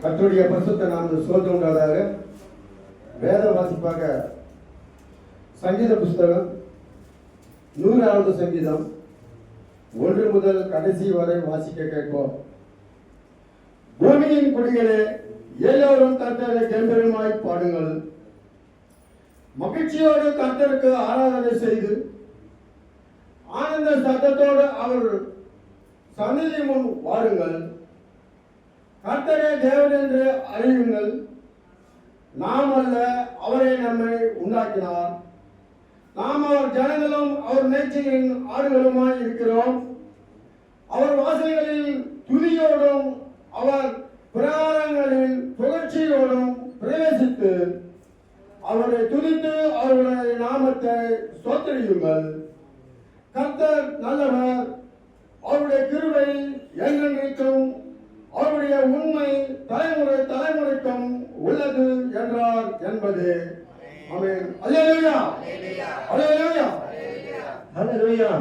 கர்த்தருடைய பரிசுத்த நாமத்துக்கு ஸ்தோத்திரம் உண்டாவதாக. வேத வாசிப்பாக சங்கீத புஸ்தகம் 100வது சங்கீதம் 1 முதல் கடைசி வரை வாசிக்க கேட்போம். பூமியின் குடிகளே, எல்லோரும் கர்த்தரை கம்பீரமாய் பாடுங்கள். மகிழ்ச்சியோடு கர்த்தருக்கு ஆராதனை செய்து ஆனந்த சத்தத்தோடு அவர் சந்நிதி முன் வாருங்கள். கர்த்தரே தேவன் என்று அறியுங்கள். நாம் அல்ல, அவரே நம்மை உண்டாக்கினார். நாம் அவர் ஜனங்களும் அவர் மேய்ச்சலின் ஆடுகளுமாய் இருக்கிறோம். அவர் வாசல்களில் துதியோடும் அவர் பிரகாரங்களில் புகழ்ச்சியோடும் பிரவேசித்து அவரை துதித்து அவருடைய நாமத்தை ஸ்தோத்திரியுங்கள். கர்த்தர் நல்லவர், அவருடைய கிருபை என்றென்றைக்கும், அவருடைய உண்மை தலைமுறை தலைமுறைக்கும் உள்ளது என்றார் என்பது. ஆமென். அல்லேலூயா. அல்லேலூயா. அல்லேலூயா.